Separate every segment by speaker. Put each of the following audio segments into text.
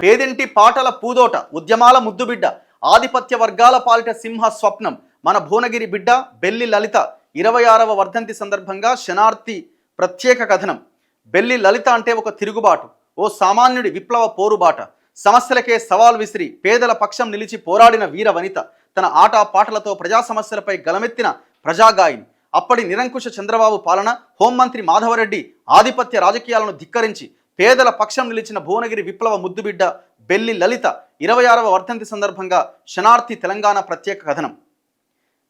Speaker 1: పేదింటి పాటల పూదోట ఉద్యమాల ముద్దుబిడ్డ ఆధిపత్య వర్గాల పాలిట సింహ స్వప్నం మన భువనగిరి బిడ్డ బెల్లి లలిత 26వ వర్ధంతి సందర్భంగా శనార్థి ప్రత్యేక కథనం. బెల్లి లలిత అంటే ఒక తిరుగుబాటు, ఓ సామాన్యుడి విప్లవ పోరుబాట. సమస్యలకే సవాల్ విసిరి పేదల పక్షం నిలిచి పోరాడిన వీర వనిత. తన ఆట పాటలతో ప్రజా సమస్యలపై గలమెత్తిన ప్రజాగాయిని. అప్పటి నిరంకుశ చంద్రబాబు పాలన, హోంమంత్రి మాధవరెడ్డి ఆధిపత్య రాజకీయాలను ధిక్కరించి పేదల పక్షం నిలిచిన భువనగిరి విప్లవ ముద్దుబిడ్డ బెల్లి లలిత 26వ వర్ధంతి సందర్భంగా శనార్థి తెలంగాణ ప్రత్యేక కథనం.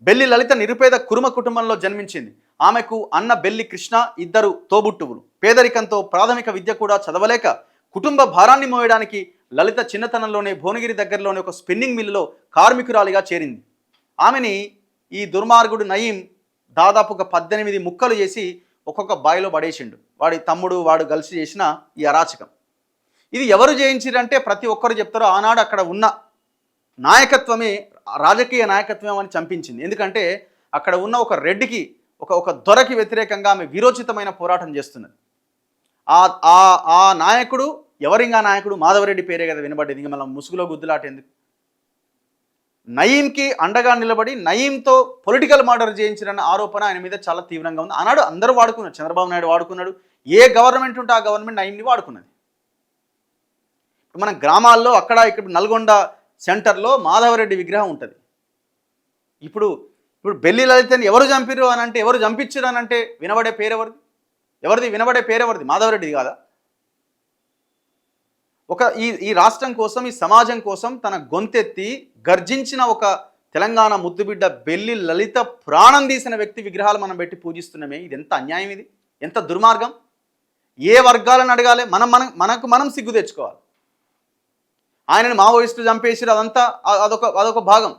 Speaker 1: బెల్లి లలిత నిరుపేద కురుమ కుటుంబంలో జన్మించింది. ఆమెకు అన్న బెల్లి కృష్ణ, ఇద్దరు తోబుట్టువులు. పేదరికంతో ప్రాథమిక విద్య కూడా చదవలేక కుటుంబ భారాన్ని మోయడానికి లలిత చిన్నతనంలోనే భువనగిరి దగ్గరలోని ఒక స్పిన్నింగ్ మిల్లులో కార్మికురాలిగా చేరింది. ఆమెని ఈ దుర్మార్గుడు నయీం దాదాపుగా 18 ముక్కలు చేసి ఒక్కొక్క బాయిలో పడేసిండు. వాడి తమ్ముడు వాడు కలిసి చేసిన ఈ అరాచకం. ఇది ఎవరు చేయించారంటే ప్రతి ఒక్కరు చెప్తారో ఆనాడు అక్కడ ఉన్న నాయకత్వమే, రాజకీయ నాయకత్వం అని చంపించింది. ఎందుకంటే అక్కడ ఉన్న ఒక రెడ్డికి, ఒక దొరకి వ్యతిరేకంగా ఆమె వీరోచితమైన పోరాటం చేస్తున్నది. ఆ నాయకుడు ఎవరింగా నాయకుడు మాధవరెడ్డి పేరే కదా వినబడ్డది. ఇంక మళ్ళీ ముసుగులో గుద్దులాట ఎందుకు? నయీంకి అండగా నిలబడి నయీంతో పొలిటికల్ మర్డర్ చేయించారన్న ఆరోపణ ఆయన మీద చాలా తీవ్రంగా ఉంది. ఆనాడు అందరూ వాడుకున్నారు, చంద్రబాబు నాయుడు వాడుకున్నాడు, ఏ గవర్నమెంట్ ఉంటే ఆ గవర్నమెంట్ నయీంని వాడుకున్నది. మన గ్రామాల్లో అక్కడ ఇక్కడ నల్గొండ సెంటర్లో మాధవరెడ్డి విగ్రహం ఉంటుంది. ఇప్పుడు బెల్లి లలితని ఎవరు చంపిరు అని అంటే, ఎవరు చంపించారు అని అంటే వినబడే పేరెవరిది? వినబడే పేరెవరిది? మాధవరెడ్డిది కాదా? ఈ రాష్ట్రం కోసం, ఈ సమాజం కోసం తన గొంతెత్తి గర్జించిన ఒక తెలంగాణ ముద్దుబిడ్డ బెల్లి లలిత ప్రాణం తీసిన వ్యక్తి విగ్రహాలు మనం పెట్టి పూజిస్తున్నామే. ఇది ఎంత అన్యాయం, ఇది ఎంత దుర్మార్గం. ఏ వర్గాలను అడగాలి? మనం సిగ్గు తెచ్చుకోవాలి. ఆయనని మావోయిస్టులు చంపేసి అదొక భాగం.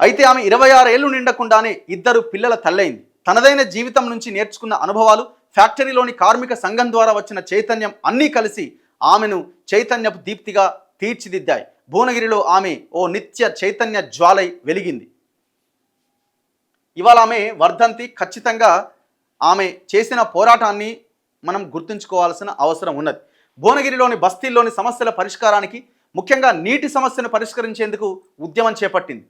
Speaker 1: అయితే ఆమె 26 ఏళ్ళు నిండకుండానే ఇద్దరు పిల్లల తల్లైంది. తనదైన జీవితం నుంచి నేర్చుకున్న అనుభవాలు, ఫ్యాక్టరీలోని కార్మిక సంఘం ద్వారా వచ్చిన చైతన్యం అన్నీ కలిసి ఆమెను చైతన్యపు దీప్తిగా తీర్చిదిద్దాయి. భువనగిరిలో ఆమె ఓ నిత్య చైతన్య జ్వాలై వెలిగింది. ఇవాళ ఆమె వర్ధంతి. ఖచ్చితంగా ఆమె చేసిన పోరాటాన్ని మనం గుర్తుంచుకోవాల్సిన అవసరం ఉన్నది. భువనగిరిలోని బస్తీల్లోని సమస్యల పరిష్కారానికి, ముఖ్యంగా నీటి సమస్యను పరిష్కరించేందుకు ఉద్యమం చేపట్టింది.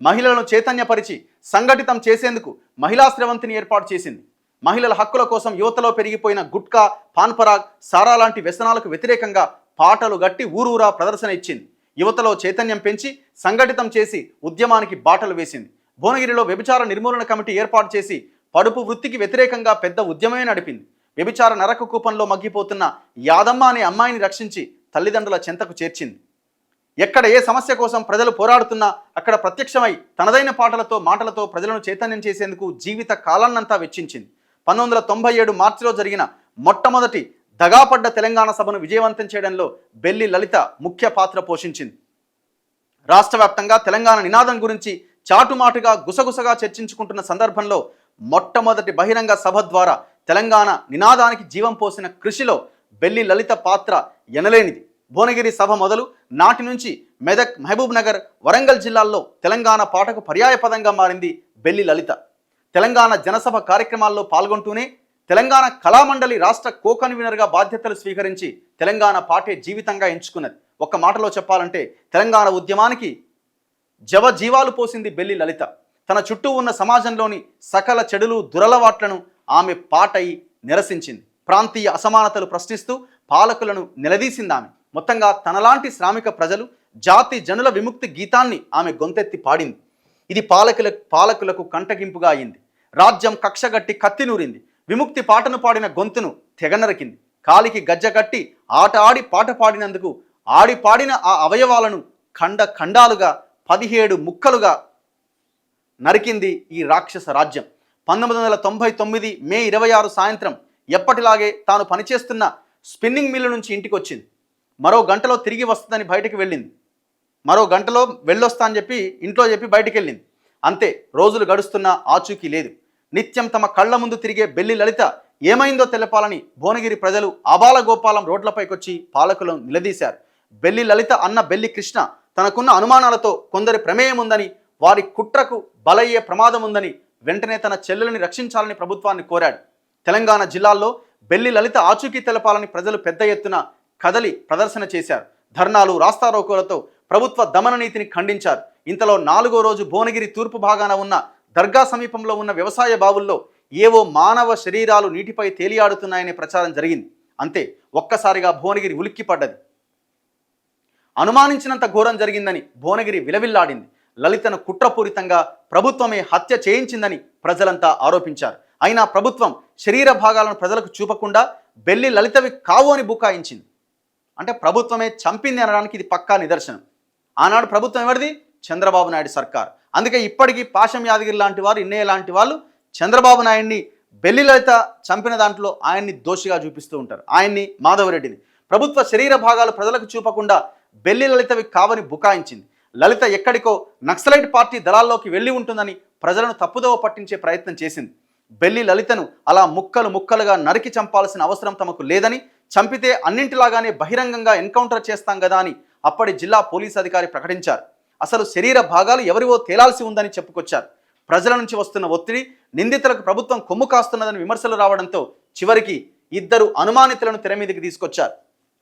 Speaker 1: మహిళలను చైతన్యపరిచి సంఘటితం చేసేందుకు మహిళా స్రవంతిని ఏర్పాటు చేసింది. మహిళల హక్కుల కోసం యువతలో పెరిగిపోయిన గుట్కా, పాన్పరాగ్, సారా లాంటి వ్యసనాలకు వ్యతిరేకంగా పాటలు గట్టి ఊరూరా ప్రదర్శన ఇచ్చింది. యువతలో చైతన్యం పెంచి సంఘటితం చేసి ఉద్యమానికి బాటలు వేసింది. భువనగిరిలో వ్యభిచార నిర్మూలన కమిటీ ఏర్పాటు చేసి పడుపు వృత్తికి వ్యతిరేకంగా పెద్ద ఉద్యమమే నడిపింది. వ్యభిచార నరక కూపంలో మగ్గిపోతున్న యాదమ్మ అనే అమ్మాయిని రక్షించి తల్లిదండ్రుల చెంతకు చేర్చింది. ఎక్కడ ఏ సమస్య కోసం ప్రజలు పోరాడుతున్నా అక్కడ ప్రత్యక్షమై తనదైన పాటలతో, మాటలతో ప్రజలను చైతన్యం చేసేందుకు జీవిత కాలాన్నంతా వెచ్చించింది. 1997 మార్చిలో జరిగిన మొట్టమొదటి దగాపడ్డ తెలంగాణ సభను విజయవంతం చేయడంలో బెల్లి లలిత ముఖ్య పాత్ర పోషించింది. రాష్ట్ర వ్యాప్తంగా తెలంగాణ నినాదం గురించి చాటుమాటుగా గుసగుసగా చర్చించుకుంటున్న సందర్భంలో మొట్టమొదటి బహిరంగ సభ ద్వారా తెలంగాణ నినాదానికి జీవం పోసిన కృషిలో బెల్లి లలిత పాత్ర ఎనలేనిది. భువనగిరి సభ మొదలు నాటి నుంచి మెదక్, మహబూబ్ నగర్, వరంగల్ జిల్లాల్లో తెలంగాణ పాటకు పర్యాయపదంగా మారింది బెల్లి లలిత. తెలంగాణ జనసభ కార్యక్రమాల్లో పాల్గొంటూనే తెలంగాణ కళామండలి రాష్ట్ర కో కన్వీనర్గా బాధ్యతలు స్వీకరించి తెలంగాణ పాటే జీవితంగా ఎంచుకున్నది. ఒక్క మాటలో చెప్పాలంటే తెలంగాణ ఉద్యమానికి జవజీవాలు పోసింది బెల్లి లలిత. తన చుట్టూ ఉన్న సమాజంలోని సకల చెడులు, దురలవాట్లను ఆమె పాటై నిరసించింది. ప్రాంతీయ అసమానతలు ప్రశ్నిస్తూ పాలకులను నిలదీసింది ఆమె. మొత్తంగా తనలాంటి శ్రామిక ప్రజలు, జాతి జనుల విముక్తి గీతాన్ని ఆమె గొంతెత్తి పాడింది. ఇది పాలకులకు కంటగింపుగా అయింది. రాజ్యం కక్షగట్టి కత్తి నూరింది. విముక్తి పాటను పాడిన గొంతును తెగనరికింది. కాలికి గజ్జగట్టి ఆట ఆడి పాట పాడినందుకు ఆడి పాడిన ఆ అవయవాలను ఖండాలుగా 17 ముక్కలుగా నరికింది ఈ రాక్షస రాజ్యం. 1999 మే 26 సాయంత్రం ఎప్పటిలాగే తాను పనిచేస్తున్న స్పిన్నింగ్ మిల్లు నుంచి ఇంటికి వచ్చింది. మరో గంటలో తిరిగి వస్తుందని బయటకు వెళ్ళింది. మరో గంటలో వెళ్ళొస్తా అని చెప్పి ఇంట్లో చెప్పి బయటికి వెళ్ళింది. అంతే, రోజులు గడుస్తున్నా ఆచూకీ లేదు. నిత్యం తమ కళ్ళ ముందు తిరిగే బెల్లి లలిత ఏమైందో తెలపాలని భువనగిరి ప్రజలు ఆబాలగోపాలం రోడ్లపైకొచ్చి పాలకులను నిలదీశారు. బెల్లి లలిత అన్న బెల్లి కృష్ణ తనకున్న అనుమానాలతో కొందరి ప్రమేయం ఉందని, వారి కుట్రకు బలయ్యే ప్రమాదం ఉందని వెంటనే తన చెల్లెలని రక్షించాలని ప్రభుత్వాన్ని కోరాడు. తెలంగాణ జిల్లాల్లో బెల్లి లలిత ఆచూకీ తెలపాలని ప్రజలు పెద్ద ఎత్తున కదలి ప్రదర్శన చేశారు. ధర్నాలు, రాస్తారోకోలతో ప్రభుత్వ దమన నీతిని ఖండించారు. ఇంతలో 4వ రోజు భువనగిరి తూర్పు భాగాన ఉన్న దర్గా సమీపంలో ఉన్న వ్యవసాయ బావుల్లో ఏవో మానవ శరీరాలు నీటిపై తేలియాడుతున్నాయనే ప్రచారం జరిగింది. అంతే, ఒక్కసారిగా భువనగిరి ఉలిక్కిపడ్డది. అనుమానించినంత ఘోరం జరిగిందని భువనగిరి విలవిల్లాడింది. లలితను కుట్రపూరితంగా ప్రభుత్వమే హత్య చేయించిందని ప్రజలంతా ఆరోపించారు. అయినా ప్రభుత్వం శరీర భాగాలను ప్రజలకు చూపకుండా బెల్లి లలితవి కావు అని బుకాయించింది. అంటే ప్రభుత్వమే చంపింది అనడానికి ఇది పక్కా నిదర్శనం. ఆనాడు ప్రభుత్వం ఎవరిది? చంద్రబాబు నాయుడు సర్కార్. అందుకే ఇప్పటికీ పాశం యాదగిరి లాంటి వారు, ఇన్నయ్య లాంటి వాళ్ళు చంద్రబాబు నాయుడిని బెల్లి లలిత చంపిన దాంట్లో ఆయన్ని దోషిగా చూపిస్తూ ఉంటారు. ఆయన్ని, మాధవరెడ్డిని. ప్రభుత్వ శరీర భాగాలు ప్రజలకు చూపకుండా బెల్లి లలితవి కావని బుకాయించింది. లలిత ఎక్కడికో నక్సలైట్ పార్టీ దళాల్లోకి వెళ్ళి ఉంటుందని ప్రజలను తప్పుదోవ పట్టించే ప్రయత్నం చేసింది. బెల్లి లలితను అలా ముక్కలు ముక్కలుగా నరికి చంపాల్సిన అవసరం తమకు లేదని, చంపితే అన్నింటిలాగానే బహిరంగంగా ఎన్కౌంటర్ చేస్తాం కదా అని అప్పటి జిల్లా పోలీసు అధికారి ప్రకటించారు. అసలు శరీర భాగాలు ఎవరివో తేలాల్సి ఉందని చెప్పుకొచ్చారు. ప్రజల నుంచి వస్తున్న ఒత్తిడి, నిందితులకు ప్రభుత్వం కొమ్ము కాస్తున్నదని విమర్శలు రావడంతో చివరికి 2 అనుమానితులను తెర మీదకి తీసుకొచ్చారు.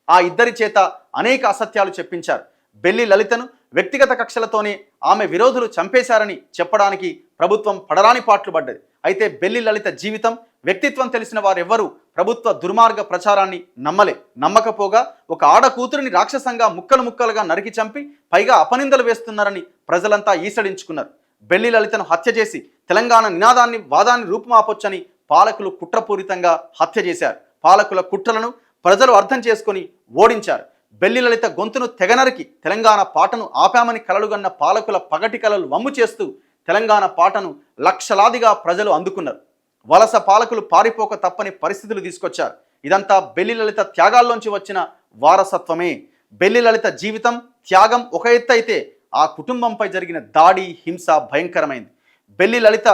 Speaker 1: ఆ 2 చేత అనేక అసత్యాలు చెప్పించారు. బెల్లి లలితను వ్యక్తిగత కక్షలతోనే ఆమె విరోధులు చంపేశారని చెప్పడానికి ప్రభుత్వం పడరాని పాట్లు పడ్డది. అయితే బెల్లి లలిత జీవితం, వ్యక్తిత్వం తెలిసిన వారెవ్వరూ ప్రభుత్వ దుర్మార్గ ప్రచారాన్ని నమ్మకపోగా ఒక ఆడ కూతురిని రాక్షసంగా ముక్కలు ముక్కలుగా నరికి చంపి పైగా అపనిందలు వేస్తున్నారని ప్రజలంతా ఈసడించుకున్నారు. బెల్లి లలితను హత్య చేసి తెలంగాణ నినాదాన్ని, వాదాన్ని రూపుమాపొచ్చని పాలకులు కుట్రపూరితంగా హత్య చేశారు. పాలకుల కుట్రలను ప్రజలు అర్థం చేసుకొని ఓడించారు. బెల్లి లలిత గొంతును తెగనరికి తెలంగాణ పాటను ఆపామని కలలుగన్న పాలకుల పగటి కలలు వమ్ము చేస్తూ తెలంగాణ పాటను లక్షలాదిగా ప్రజలు అందుకున్నారు. వలస పాలకులు పారిపోక తప్పని పరిస్థితులు తీసుకొచ్చారు. ఇదంతా బెల్లి లలిత త్యాగాల్లోంచి వచ్చిన వారసత్వమే. బెల్లి లలిత జీవితం, త్యాగం ఒక ఎత్తు అయితే ఆ కుటుంబంపై జరిగిన దాడి, హింస భయంకరమైంది. బెల్లి లలిత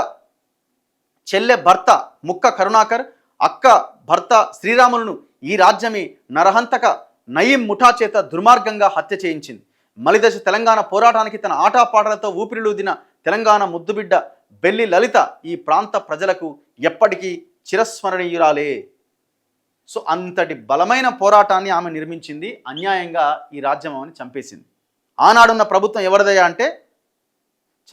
Speaker 1: చెల్లె భర్త ముక్క కరుణాకర్, అక్క భర్త శ్రీరాములను ఈ రాజ్యమే నరహంతక నయీం ముఠా చేత దుర్మార్గంగా హత్య చేయించింది. మలిదశ తెలంగాణ పోరాటానికి తన ఆటాపాటలతో ఊపిరిలూదిన తెలంగాణ ముద్దుబిడ్డ బెల్లి లలిత ఈ ప్రాంత ప్రజలకు ఎప్పటికీ చిరస్మరణీయురాలే. సో అంతటి బలమైన పోరాటాన్ని ఆమె నిర్మించింది. అన్యాయంగా ఈ రాజ్యం చంపేసింది. ఆనాడున్న ప్రభుత్వం ఎవరిదయ్యా అంటే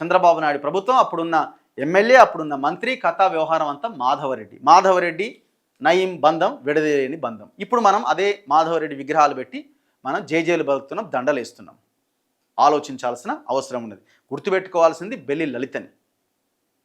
Speaker 1: చంద్రబాబు నాయుడు ప్రభుత్వం. అప్పుడున్న ఎమ్మెల్యే, అప్పుడున్న మంత్రి, కథా వ్యవహారం అంతా మాధవరెడ్డి నయీం బంధం, విడదీయలేని బంధం. ఇప్పుడు మనం అదే మాధవరెడ్డి విగ్రహాలు పెట్టి మనం జేజేలు బతుకుతున్నాం, దండలేస్తున్నాం. ఆలోచించాల్సిన అవసరం ఉన్నది. గుర్తుపెట్టుకోవాల్సింది బెల్లి లలితని.